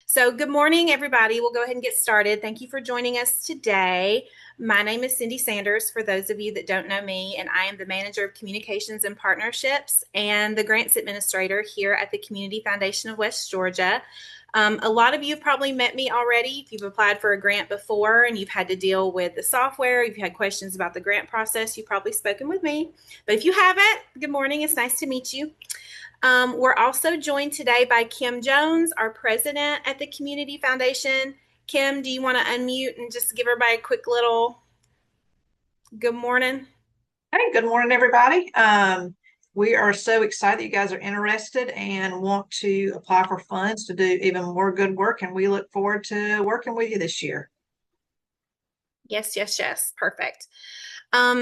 So, good morning, everybody. We'll go ahead and get started. Thank you for joining us today. My name is Cindy Sanders, for those of you that don't know me, and I am the Manager of Communications and Partnerships and the Grants Administrator here at the Community Foundation of West Georgia. A lot of you have probably met me already. If you've applied for a grant before and you've had to deal with the software, you've had questions about the grant process, you've probably spoken with me. But if you haven't, good morning. It's nice to meet you. We're also joined today by Kim Jones, our president at the Community Foundation. Kim, do you want to unmute and just give everybody a quick little good morning? Hey, good morning, everybody. We are so excited that you guys are interested and want to apply for funds to do even more good work, and we look forward to working with you this year. Yes, yes, yes. Perfect.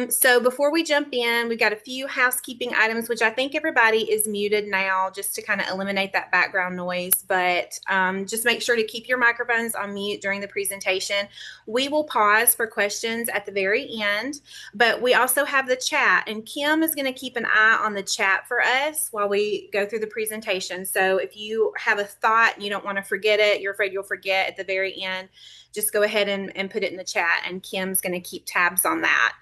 So before we jump in, we've got a few housekeeping items, which I think everybody is muted now just to kind of eliminate that background noise. But just make sure to keep your microphones on mute during the presentation. We will pause for questions at the very end, but we also have the chat, and Kim is going to keep an eye on the chat for us while we go through the presentation. So if you have a thought and you don't want to forget it, you're afraid you'll forget at the very end, just go ahead and put it in the chat, and Kim's going to keep tabs on that.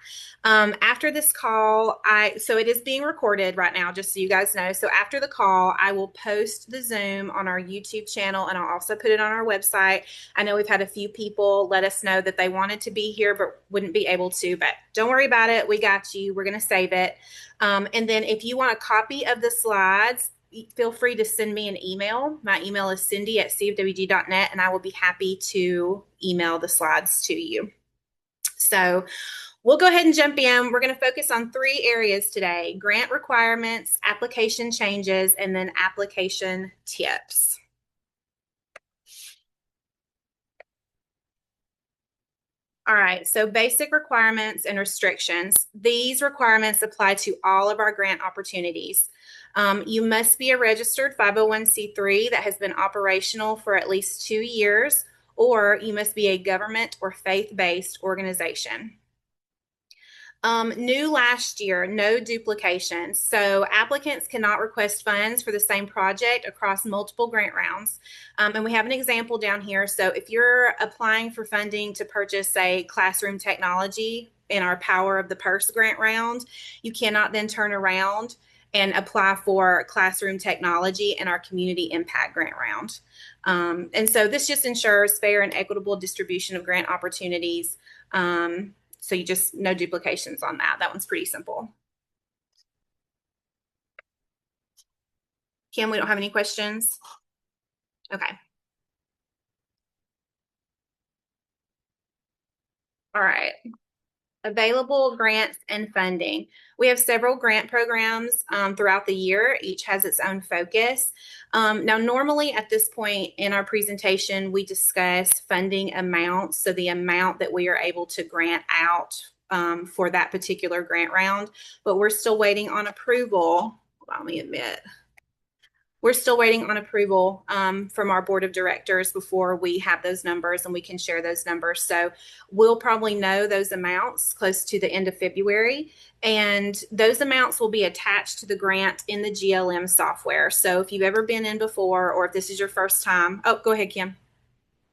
After this call, so it is being recorded right now, just so you guys know. So after the call, I will post the Zoom on our YouTube channel, and I'll also put it on our website. I know we've had a few people let us know that they wanted to be here but wouldn't be able to, but don't worry about it. We got you. We're going to save it. And then if you want a copy of the slides, feel free to send me an email. My email is cindy@cfwg.net, and I will be happy to email the slides to you. So we'll go ahead and jump in. We're going to focus on three areas today: grant requirements, application changes, and then application tips. All right, so basic requirements and restrictions. These requirements apply to all of our grant opportunities. You must be a registered 501c3 that has been operational for at least 2 years, or you must be a government or faith-based organization. New last year, no duplication. So applicants cannot request funds for the same project across multiple grant rounds. And we have an example down here. So if you're applying for funding to purchase, say, classroom technology in our Power of the Purse grant round, you cannot then turn around and apply for classroom technology in our community impact grant round. And so this just ensures fair and equitable distribution of grant opportunities. So you just, no duplications on that. That one's pretty simple. Kim, we don't have any questions? Okay. All right. Available grants and funding. We have several grant programs throughout the year. Each has its own focus. Now, normally at this point in our presentation, we discuss funding amounts. So the amount that we are able to grant out for that particular grant round, but we're still waiting on approval. Let me admit. We're still waiting on approval from our board of directors before we have those numbers and we can share those numbers. So we'll probably know those amounts close to the end of February, and those amounts will be attached to the grant in the GLM software. So if you've ever been in before, or if this is your first time, oh, go ahead, Kim.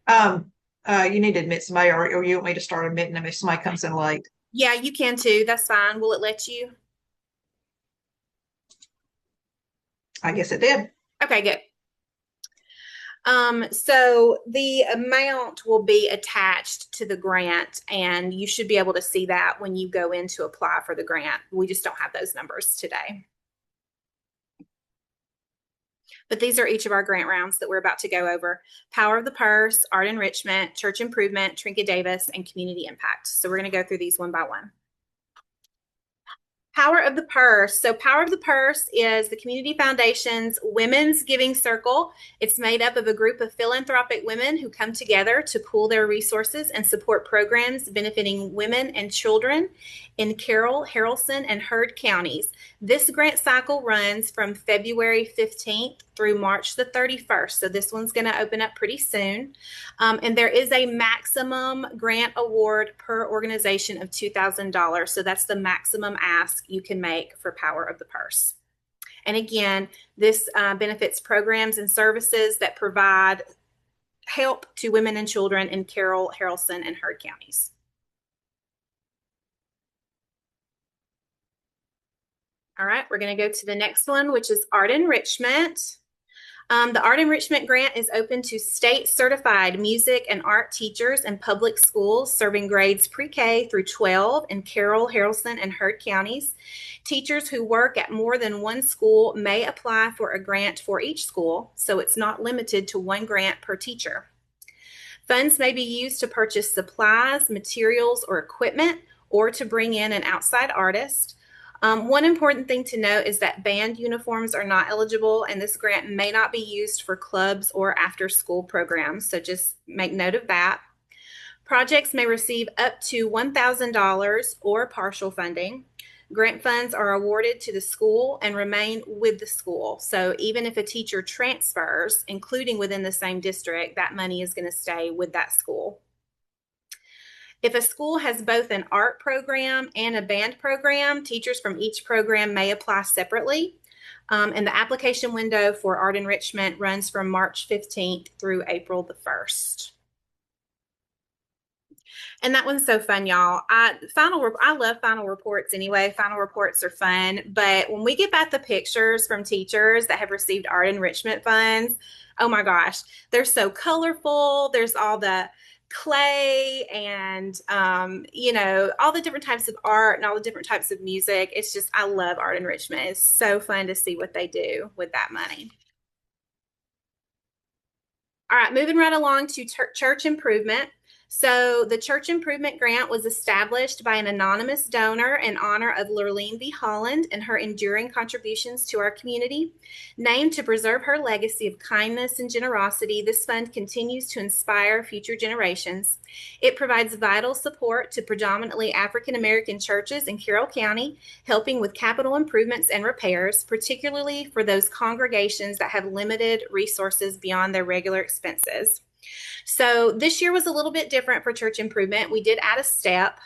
You need to admit somebody, or you want me to start admitting them if somebody comes in late? Yeah, you can too. That's fine. Will it let you? I guess it did. Okay, good. So the amount will be attached to the grant, and you should be able to see that when you go in to apply for the grant. We just don't have those numbers today. But these are each of our grant rounds that we're about to go over: Power of the Purse, Art Enrichment, Church Improvement, Trinket Davis, and Community Impact. So we're going to go through these one by one. Power of the Purse. So Power of the Purse is the Community Foundation's Women's Giving Circle. It's made up of a group of philanthropic women who come together to pool their resources and support programs benefiting women and children in Carroll, Haralson, and Heard counties. This grant cycle runs from February 15th through March the 31st. So this one's going to open up pretty soon. And there is a maximum grant award per organization of $2,000. So that's the maximum ask you can make for Power of the Purse. And again, this benefits programs and services that provide help to women and children in Carroll, Haralson, and Heard counties. All right, we're going to go to the next one, which is art enrichment. The Art Enrichment Grant is open to state certified music and art teachers in public schools serving grades pre-K through 12 in Carroll, Haralson, and Heard counties. Teachers who work at more than one school may apply for a grant for each school, so it's not limited to one grant per teacher. Funds may be used to purchase supplies, materials, or equipment, or to bring in an outside artist. One important thing to note is that band uniforms are not eligible, and this grant may not be used for clubs or after-school programs, so just make note of that. Projects may receive up to $1,000 or partial funding. Grant funds are awarded to the school and remain with the school. So even if a teacher transfers, including within the same district, that money is going to stay with that school. If a school has both an art program and a band program, teachers from each program may apply separately. And the application window for art enrichment runs from March 15th through April the 1st. And that one's so fun, y'all. I love final reports anyway. Final reports are fun, but when we get back the pictures from teachers that have received art enrichment funds, oh my gosh, they're so colorful. There's all the clay and all the different types of art and all the different types of music. It's just, I love art enrichment. It's so fun to see what they do with that money. All right, moving right along to church improvement. So the church improvement grant was established by an anonymous donor in honor of Lurleen V. Holland and her enduring contributions to our community. Named to preserve her legacy of kindness and generosity, this fund continues to inspire future generations. It provides vital support to predominantly African American churches in Carroll County, helping with capital improvements and repairs, particularly for those congregations that have limited resources beyond their regular expenses. So this year was a little bit different for church improvement. We did add a step.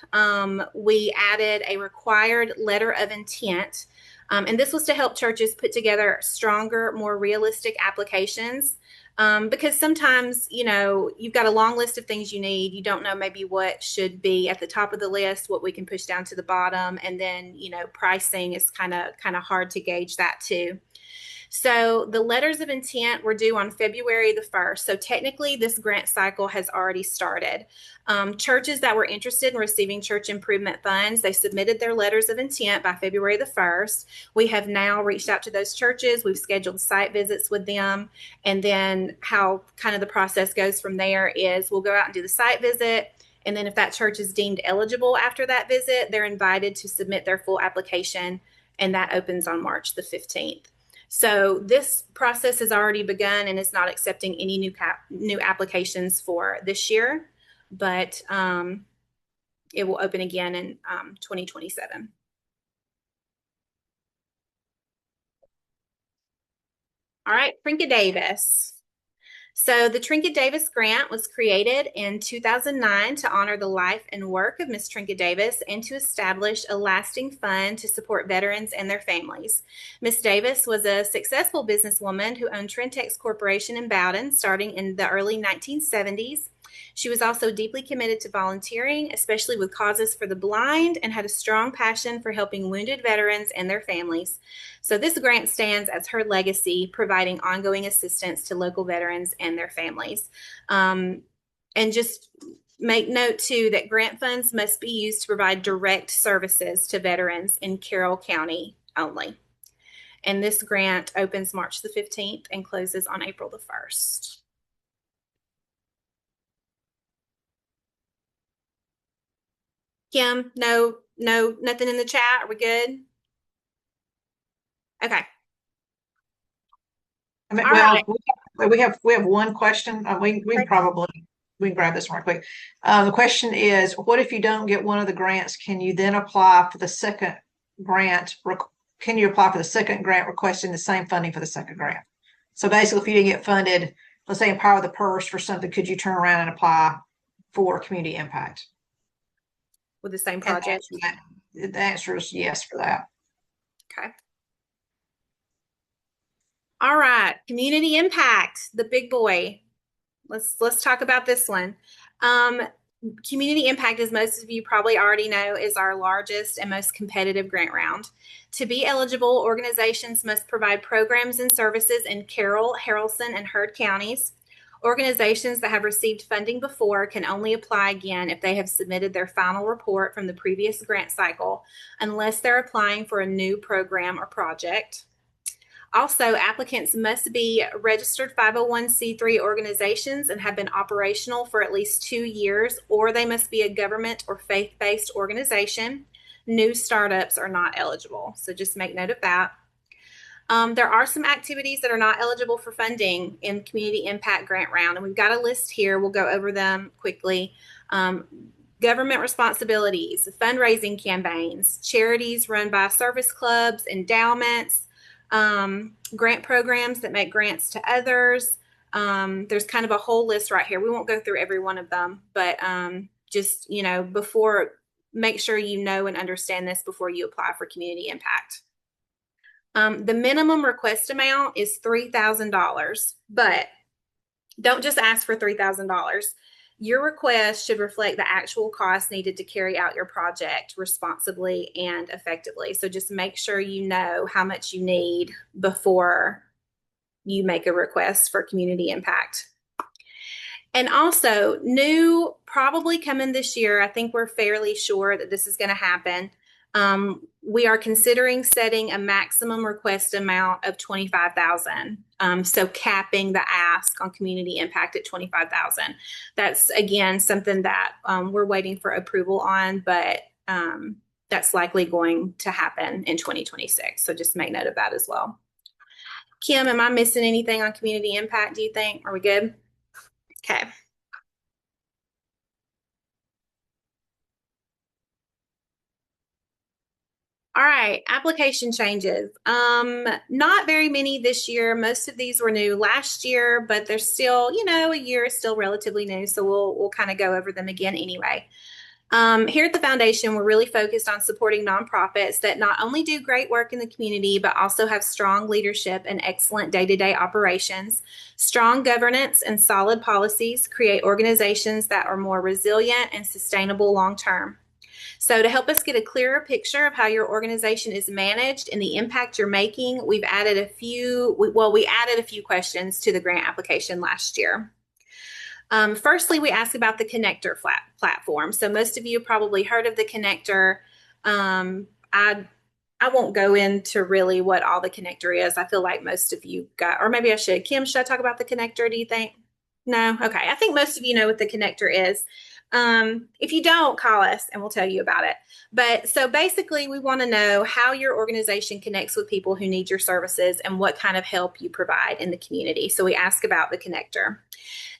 We added a required letter of intent. And this was to help churches put together stronger, more realistic applications. Because sometimes, you've got a long list of things you need. You don't know maybe what should be at the top of the list, what we can push down to the bottom. And then, pricing is kind of hard to gauge that too. So the letters of intent were due on February the 1st. So technically, this grant cycle has already started. Churches that were interested in receiving church improvement funds, they submitted their letters of intent by February the 1st. We have now reached out to those churches. We've scheduled site visits with them. And then how kind of the process goes from there is we'll go out and do the site visit. And then if that church is deemed eligible after that visit, they're invited to submit their full application. And that opens on March the 15th. So this process has already begun and is not accepting any new applications for this year, but it will open again in 2027. All right, Trinka Davis. So the Trinka Davis Grant was created in 2009 to honor the life and work of Miss Trinka Davis and to establish a lasting fund to support veterans and their families. Miss Davis was a successful businesswoman who owned Trentex Corporation in Bowden starting in the early 1970s. She was also deeply committed to volunteering, especially with causes for the blind, and had a strong passion for helping wounded veterans and their families. So this grant stands as her legacy, providing ongoing assistance to local veterans and their families. And just make note, too, that grant funds must be used to provide direct services to veterans in Carroll County only. And this grant opens March the 15th and closes on April the 1st. Kim, no, nothing in the chat. Are we good? Okay. I mean, All well, right. we have one question. We can grab this one quick. The question is, what if you don't get one of the grants? Can you then apply for the second grant? Can you apply for the second grant requesting the same funding for the second grant? So basically, if you didn't get funded, let's say Empower the Purse for something, could you turn around and apply for community impact? With the same And project. the answer is yes for that. Okay. All right. Community impact, the big boy. Let's talk about this one. Um, Community impact, as most of you probably already know, is our largest and most competitive grant round. To be eligible, organizations must provide programs and services in Carroll, Haralson, and Heard counties. Organizations that have received funding before can only apply again if they have submitted their final report from the previous grant cycle, unless they're applying for a new program or project. Also, applicants must be registered 501c3 organizations and have been operational for at least 2 years, or they must be a government or faith-based organization. New startups are not eligible, so just make note of that. There are some activities that are not eligible for funding in Community Impact Grant Round, and we've got a list here. We'll go over them quickly. Um, Government responsibilities, fundraising campaigns, charities run by service clubs, endowments, grant programs that make grants to others. There's kind of a whole list right here. We won't go through every one of them, but just, before, make sure you know and understand this before you apply for community impact. The minimum request amount is $3,000, but don't just ask for $3,000. Your request should reflect the actual cost needed to carry out your project responsibly and effectively. So just make sure you know how much you need before you make a request for community impact. And also, new probably coming this year, I think we're fairly sure that this is going to happen. We are considering setting a maximum request amount of 25,000. So capping the ask on community impact at 25,000. That's again something that we're waiting for approval on, but that's likely going to happen in 2026. So just make note of that as well. Kim, am I missing anything on community impact, do you think? Are we good? Okay. All right, application changes. Not very many this year. Most of these were new last year, but they're still, a year is still relatively new, so we'll kind of go over them again anyway. Here at the foundation, we're really focused on supporting nonprofits that not only do great work in the community, but also have strong leadership and excellent day-to-day operations. Strong governance and solid policies create organizations that are more resilient and sustainable long-term. So to help us get a clearer picture of how your organization is managed and the impact you're making, we added a few questions to the grant application last year. Firstly, we ask about the connector platform. So most of you have probably heard of the connector. I won't go into really what all the connector is. I feel like most of you got, or maybe I should. Kim, should I talk about the connector, do you think? No? Okay. I think most of you know what the connector is. If you don't, call us and we'll tell you about it. But so basically, we want to know how your organization connects with people who need your services and what kind of help you provide in the community. So we ask about the connector.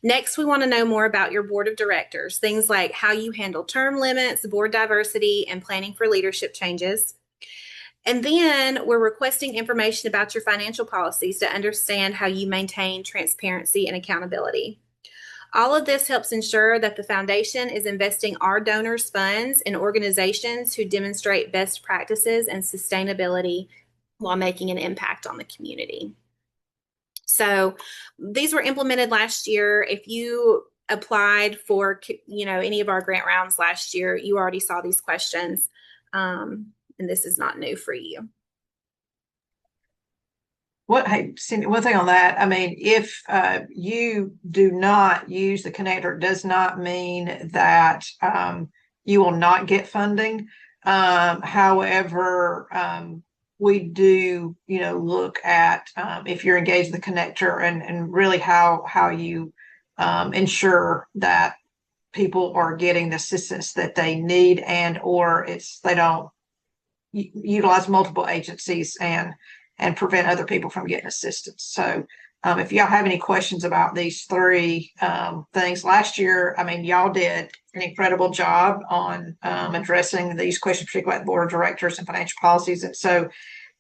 Next, we want to know more about your board of directors, things like how you handle term limits, board diversity, and planning for leadership changes. And then we're requesting information about your financial policies to understand how you maintain transparency and accountability. All of this helps ensure that the foundation is investing our donors' funds in organizations who demonstrate best practices and sustainability while making an impact on the community. So these were implemented last year. If you applied for, any of our grant rounds last year, you already saw these questions, and this is not new for you. Hey, Cindy, one thing on that. I mean, if you do not use the connector, it does not mean that you will not get funding. However, we do, look at if you're engaged in the connector and really how you ensure that people are getting the assistance that they need and or they don't utilize multiple agencies and prevent other people from getting assistance. So if y'all have any questions about these three things, last year, I mean, y'all did an incredible job on addressing these questions, particularly at board of directors and financial policies. And so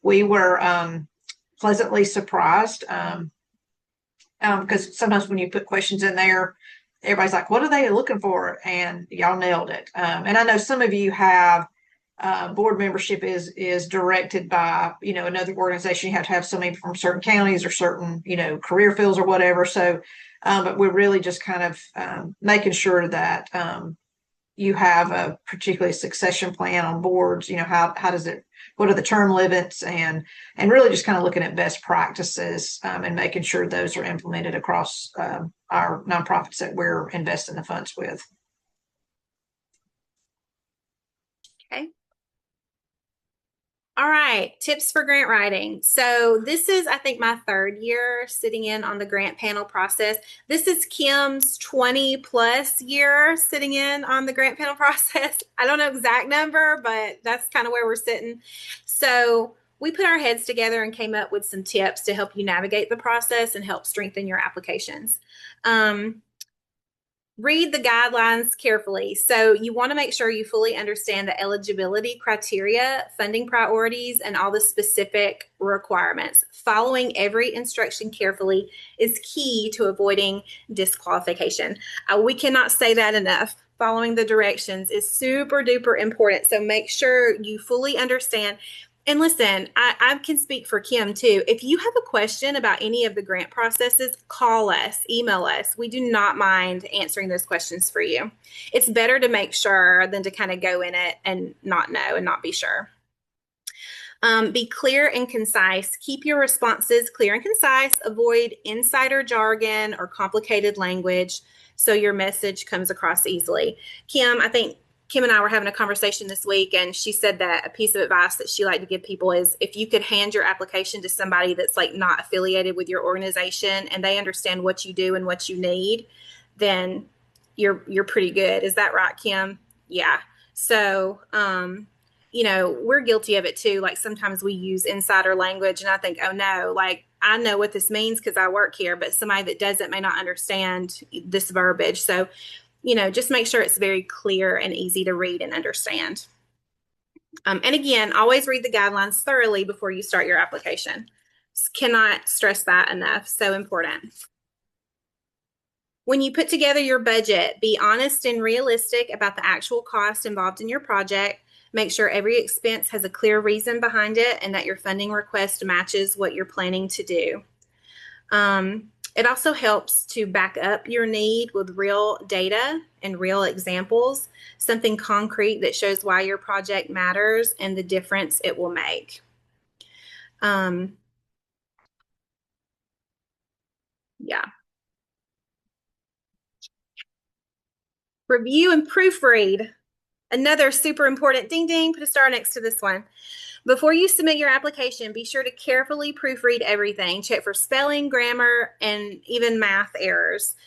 we were pleasantly surprised because sometimes when you put questions in there, everybody's like, what are they looking for? And y'all nailed it. And I know some of you have board membership is directed by, another organization. You have to have somebody from certain counties or certain, career fields or whatever. So, but we're really just kind of making sure that you have a particularly succession plan on boards. How does it, what are the term limits, and really just kind of looking at best practices, and making sure those are implemented across our nonprofits that we're investing the funds with. Okay. All right, tips for grant writing. So this is, I think, my third year sitting in on the grant panel process. This is Kim's 20 plus year sitting in on the grant panel process. I don't know exact number, but that's kind of where we're sitting. So we put our heads together and came up with some tips to help you navigate the process and help strengthen your applications. Read the guidelines carefully. So you want to make sure you fully understand the eligibility criteria, funding priorities, and all the specific requirements. Following every instruction carefully is key to avoiding disqualification. We cannot say that enough. Following the directions is super duper important. So make sure you fully understand. And listen, I can speak for Kim too. If you have a question about any of the grant processes, call us, email us. We do not mind answering those questions for you. It's better to make sure than to kind of go in it and not know and not be sure. Be clear and concise. Keep your responses clear and concise. Avoid insider jargon or complicated language so your message comes across easily. Kim, I think Kim and I were having a conversation this week, and she said that a piece of advice that she liked to give people is if you could hand your application to somebody that's like not affiliated with your organization and they understand what you do and what you need, then you're pretty good. Is that right, Kim? Yeah. So, we're guilty of it too. Like sometimes we use insider language and I think, oh no, like I know what this means because I work here, but somebody that doesn't may not understand this verbiage. So, just make sure it's very clear and easy to read and understand. And again, always read the guidelines thoroughly before you start your application. Cannot stress that enough. So important. When you put together your budget, be honest and realistic about the actual cost involved in your project. Make sure every expense has a clear reason behind it and that your funding request matches what you're planning to do. It also helps to back up your need with real data and real examples, something concrete that shows why your project matters and the difference it will make. Yeah. Review and proofread. Another super important ding ding, put a star next to this one. Before you submit your application, be sure to carefully proofread everything. Check for spelling, grammar, and even math errors.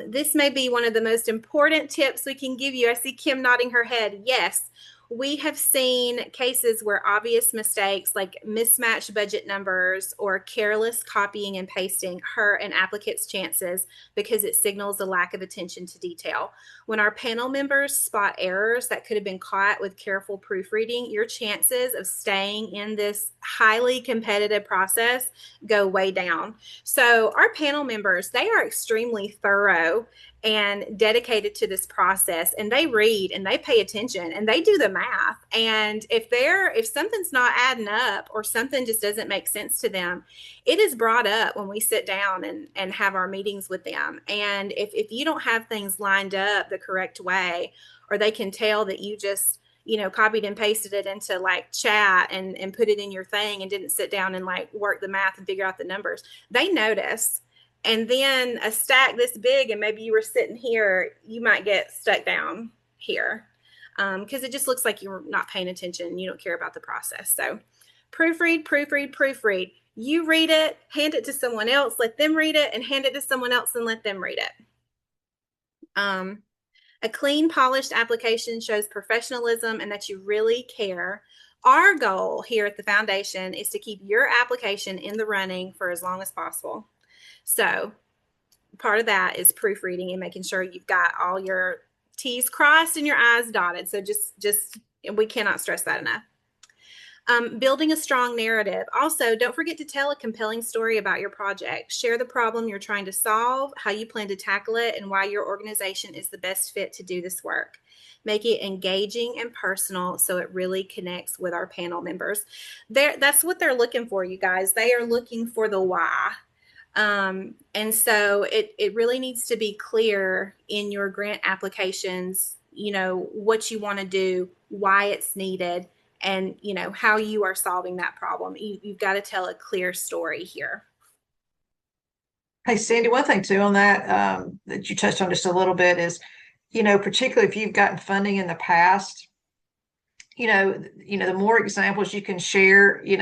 This may be one of the most important tips we can give you. I see Kim nodding her head. Yes, we have seen cases where obvious mistakes like mismatched budget numbers or careless copying and pasting hurt an applicant's chances because it signals a lack of attention to detail. When our panel members spot errors that could have been caught with careful proofreading, your chances of staying in this highly competitive process go way down. So our panel members, they are extremely thorough and dedicated to this process, and they read and they pay attention and they do the math. And if something's not adding up or something just doesn't make sense to them, it is brought up when we sit down and have our meetings with them. And if you don't have things lined up the correct way, or they can tell that you just copied and pasted it into like chat and put it in your thing and didn't sit down and like work the math and figure out the numbers, they notice. And then a stack this big, and maybe you were sitting here, you might get stuck down here because it just looks like you're not paying attention. You don't care about the process. So proofread, proofread, proofread. You read it, hand it to someone else, let them read it, and hand it to someone else and let them read it. A clean, polished application shows professionalism and that you really care. Our goal here at the foundation is to keep your application in the running for as long as possible. So part of that is proofreading and making sure you've got all your T's crossed and your I's dotted. So just we cannot stress that enough. Building a strong narrative. Also, don't forget to tell a compelling story about your project. Share the problem you're trying to solve, how you plan to tackle it, and why your organization is the best fit to do this work. Make it engaging and personal so it really connects with our panel members. That's what they're looking for, you guys. They are looking for the why. And so it really needs to be clear in your grant applications, what you want to do, why it's needed, and how you are solving that problem. You've got to tell a clear story here. Hey, Sandy, one thing too on that that you touched on just a little bit is, particularly if you've gotten funding in the past, the more examples you can share, I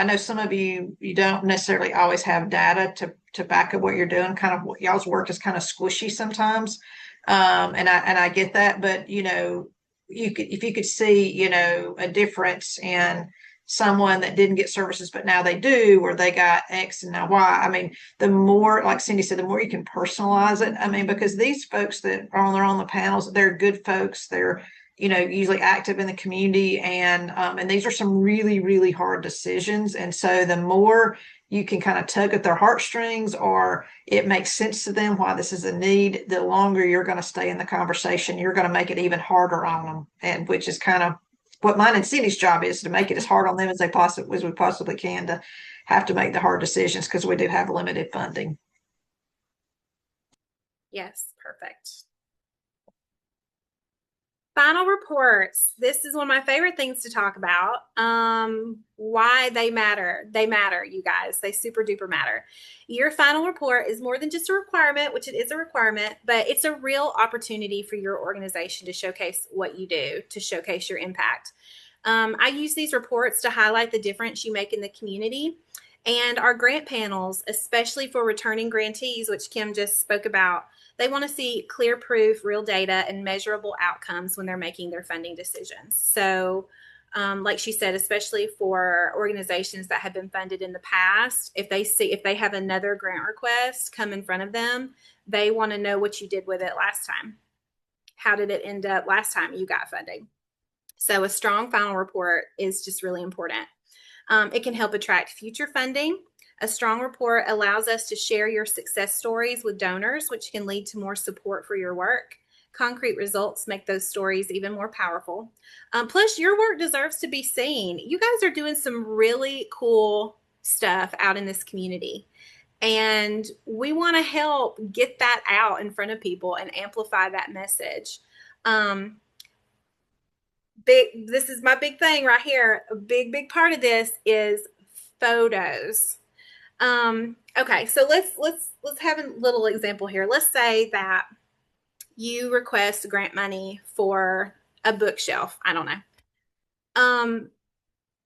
know some of you don't necessarily always have data to back up what you're doing. Kind of what y'all's work is kind of squishy sometimes, and I get that. But if you could see, a difference in someone that didn't get services but now they do, or they got X and now Y. I mean, the more, like Cindy said, the more you can personalize it. I mean, because these folks that are on the panels, they're good folks. They're usually active in the community, and these are some really, really hard decisions. And so the more you can kind of tug at their heartstrings, or it makes sense to them why this is a need, the longer you're going to stay in the conversation. You're going to make it even harder on them, and which is kind of what mine and Cindy's job is, to make it as hard on them as we possibly can, to have to make the hard decisions, because we do have limited funding. Yes, perfect. Final reports. This is one of my favorite things to talk about. Why they matter. They matter, you guys. They super duper matter. Your final report is more than just a requirement, which it is a requirement, but it's a real opportunity for your organization to showcase what you do, to showcase your impact. I use these reports to highlight the difference you make in the community. And our grant panels, especially for returning grantees, which Kim just spoke about, they want to see clear proof, real data, and measurable outcomes when they're making their funding decisions. So, like she said, especially for organizations that have been funded in the past, if they have another grant request come in front of them, they want to know what you did with it last time. How did it end up last time you got funding? So a strong final report is just really important. It can help attract future funding. A strong report allows us to share your success stories with donors, which can lead to more support for your work. Concrete results make those stories even more powerful. Plus, your work deserves to be seen. You guys are doing some really cool stuff out in this community. And we want to help get that out in front of people and amplify that message. This is my big thing right here. A big part of this is photos. Okay, so let's have a little example here. Let's say that you request grant money for a bookshelf. I don't know.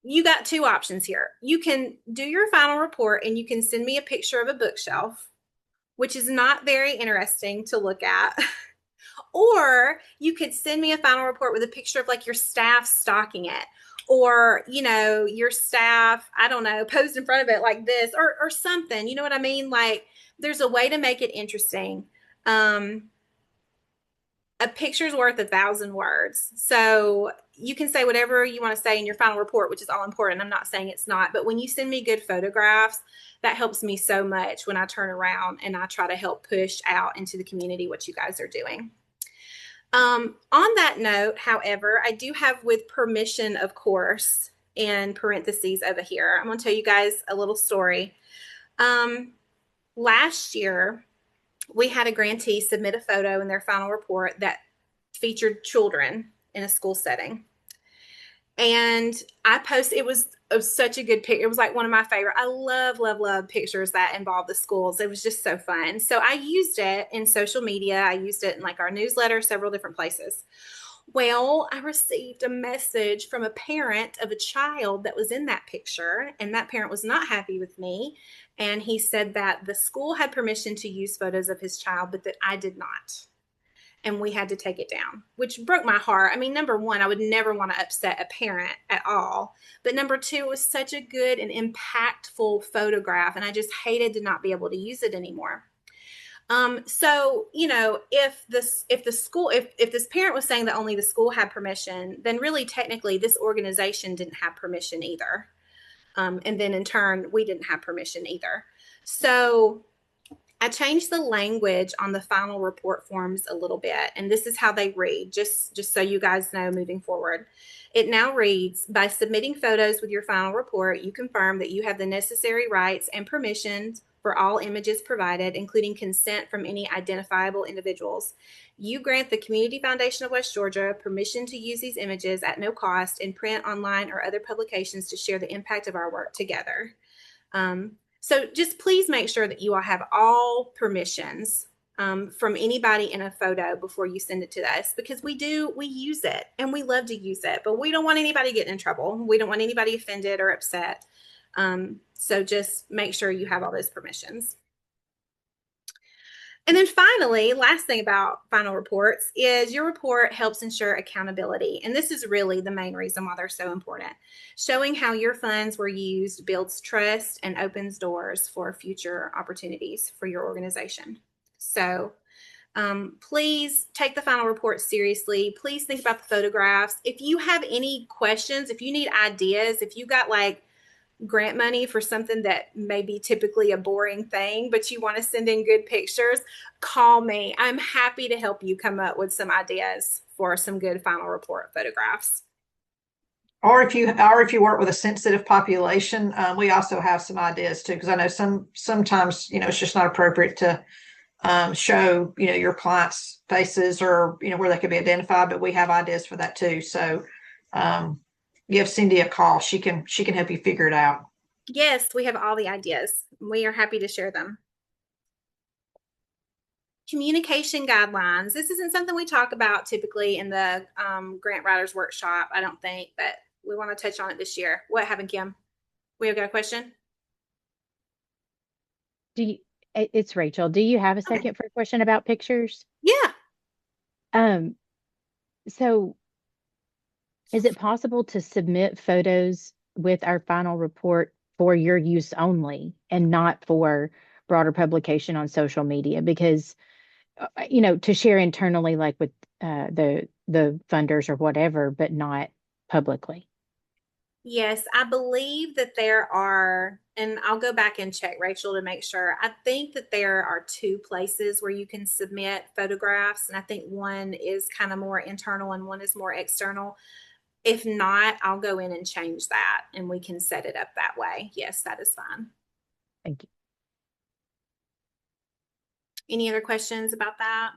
You got two options here. You can do your final report and you can send me a picture of a bookshelf, which is not very interesting to look at. Or you could send me a final report with a picture of like your staff stocking it, or your staff, I don't know, posed in front of it like this, or something. You know what I mean? Like, there's a way to make it interesting. A picture's worth 1,000 words. So you can say whatever you want to say in your final report, which is all important. I'm not saying it's not, but when you send me good photographs, that helps me so much when I turn around and I try to help push out into the community what you guys are doing. On that note, however, I do have, with permission, of course, in parentheses over here, I'm going to tell you guys a little story. Last year, we had a grantee submit a photo in their final report that featured children in a school setting. And I posted, it was such a good picture. It was like one of my favorite. I love pictures that involve the schools. It was just so fun. So I used it in social media. I used it in like our newsletter, several different places. Well, I received a message from a parent of a child that was in that picture, and that parent was not happy with me. And he said that the school had permission to use photos of his child, but that I did not. And we had to take it down, which broke my heart. I mean, number one, I would never want to upset a parent at all. But number two, it was such a good and impactful photograph, and I just hated to not be able to use it anymore. So if the school if this parent was saying that only the school had permission, then really technically this organization didn't have permission either. And then in turn, we didn't have permission either. So I changed the language on the final report forms a little bit, and this is how they read, just so you guys know moving forward. It now reads, by submitting photos with your final report, you confirm that you have the necessary rights and permissions for all images provided, including consent from any identifiable individuals. You grant the Community Foundation of West Georgia permission to use these images at no cost in print, online, or other publications to share the impact of our work together. So just please make sure that you all have all permissions from anybody in a photo before you send it to us, because we use it and we love to use it, but we don't want anybody getting in trouble. We don't want anybody offended or upset. So just make sure you have all those permissions. And then finally, last thing about final reports is your report helps ensure accountability. And this is really the main reason why they're so important. Showing how your funds were used builds trust and opens doors for future opportunities for your organization. So please take the final report seriously. Please think about the photographs. If you have any questions, if you need ideas, if you got like grant money for something that may be typically a boring thing, but you want to send in good pictures, call me. I'm happy to help you come up with some ideas for some good final report photographs. Or if you work with a sensitive population, we also have some ideas too. Because I know sometimes it's just not appropriate to show your clients' faces or where they could be identified, but we have ideas for that too. So give Cindy a call. She can help you figure it out. Yes, we have all the ideas. We are happy to share them. Communication guidelines. This isn't something we talk about typically in the grant writers workshop, I don't think, but we want to touch on it this year. What happened, Kim? We have got a question? Do you, it's Rachel. Do you have a Okay. second for a question about pictures? Yeah. Um, so is it possible to submit photos with our final report for your use only and not for broader publication on social media? Because to share internally, like with the funders or whatever, but not publicly. Yes, I believe that there are, and I'll go back and check, Rachel, to make sure. I think that there are two places where you can submit photographs, and I think one is kind of more internal and one is more external. If not, I'll go in and change that and we can set it up that way. Yes, that is fine. Thank you. Any other questions about that?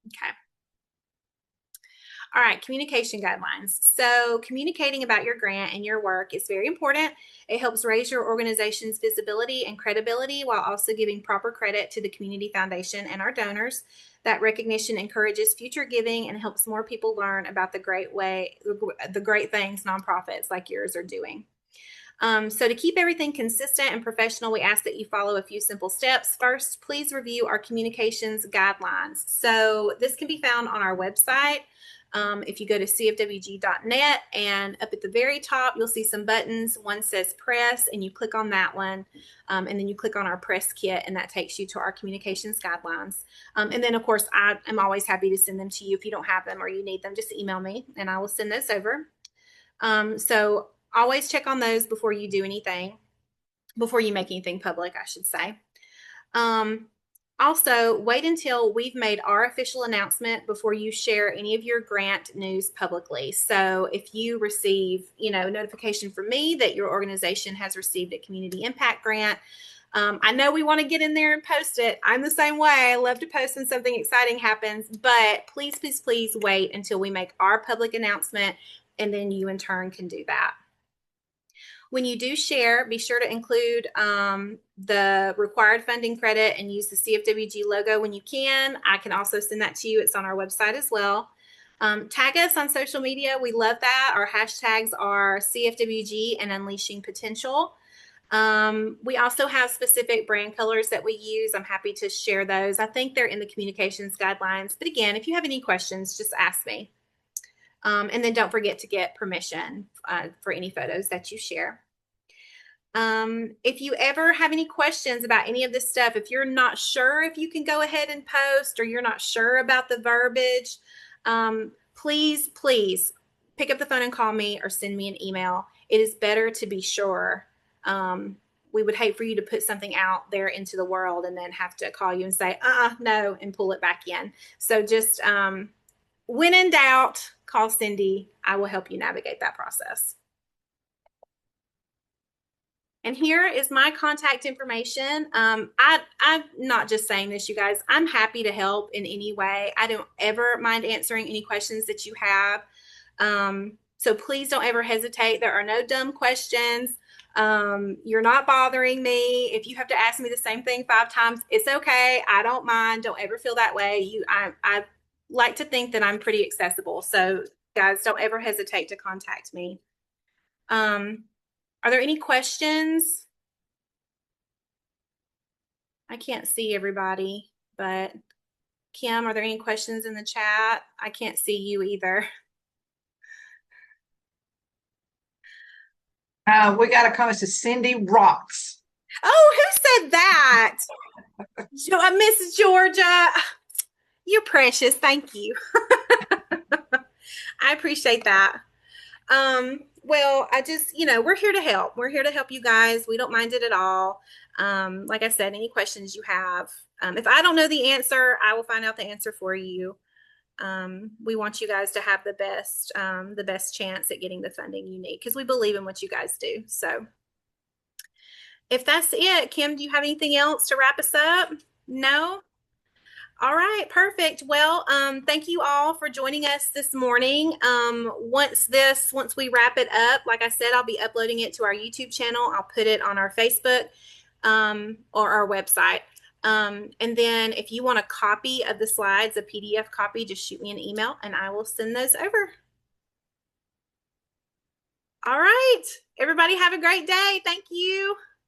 Okay. All right, communication guidelines. So, communicating about your grant and your work is very important. It helps raise your organization's visibility and credibility while also giving proper credit to the Community Foundation and our donors. That recognition encourages future giving and helps more people learn about the great things nonprofits like yours are doing. So to keep everything consistent and professional, we ask that you follow a few simple steps. First, please review our communications guidelines. So this can be found on our website. If you go to cfwg.net, and up at the very top, you'll see some buttons. One says press, and you click on that one, and then you click on our press kit, and that takes you to our communications guidelines. And then, of course, I am always happy to send them to you. If you don't have them or you need them, just email me, and I will send those over. So always check on those before you do anything, before you make anything public, I should say. Also, wait until we've made our official announcement before you share any of your grant news publicly. So if you receive, notification from me that your organization has received a community impact grant, I know we want to get in there and post it. I'm the same way. I love to post when something exciting happens, but please, please, please wait until we make our public announcement, and then you in turn can do that. When you do share, be sure to include the required funding credit and use the CFWG logo when you can. I can also send that to you. It's on our website as well. Tag us on social media. We love that. Our hashtags are CFWG and Unleashing Potential. We also have specific brand colors that we use. I'm happy to share those. I think they're in the communications guidelines. But again, if you have any questions, just ask me. And then don't forget to get permission for any photos that you share. If you ever have any questions about any of this stuff, if you're not sure if you can go ahead and post, or you're not sure about the verbiage, please, please pick up the phone and call me, or send me an email. It is better to be sure. We would hate for you to put something out there into the world and then have to call you and say, no, and pull it back in. So just, when in doubt, call Cindy. I will help you navigate that process. And here is my contact information. I'm not just saying this, you guys. I'm happy to help in any way. I don't ever mind answering any questions that you have. So please don't ever hesitate. There are no dumb questions. You're not bothering me. If you have to ask me the same thing 5 times, it's okay. I don't mind. Don't ever feel that way. I like to think that I'm pretty accessible. So guys, don't ever hesitate to contact me. Are there any questions? I can't see everybody, but Kim, are there any questions in the chat? I can't see you either. We got a comment to Cindy rocks. Oh, who said that? Mrs. Georgia. You're precious. Thank you. I appreciate that. Well, I just, we're here to help. We're here to help you guys. We don't mind it at all. Like I said, any questions you have, if I don't know the answer, I will find out the answer for you. We want you guys to have the best chance at getting the funding you need, because we believe in what you guys do. So if that's it, Kim, do you have anything else to wrap us up? No? All right, perfect. Well, thank you all for joining us this morning. Once we wrap it up, like I said, I'll be uploading it to our YouTube channel. I'll put it on our Facebook, or our website. And then if you want a copy of the slides, a PDF copy, just shoot me an email and I will send those over. All right, everybody have a great day. Thank you.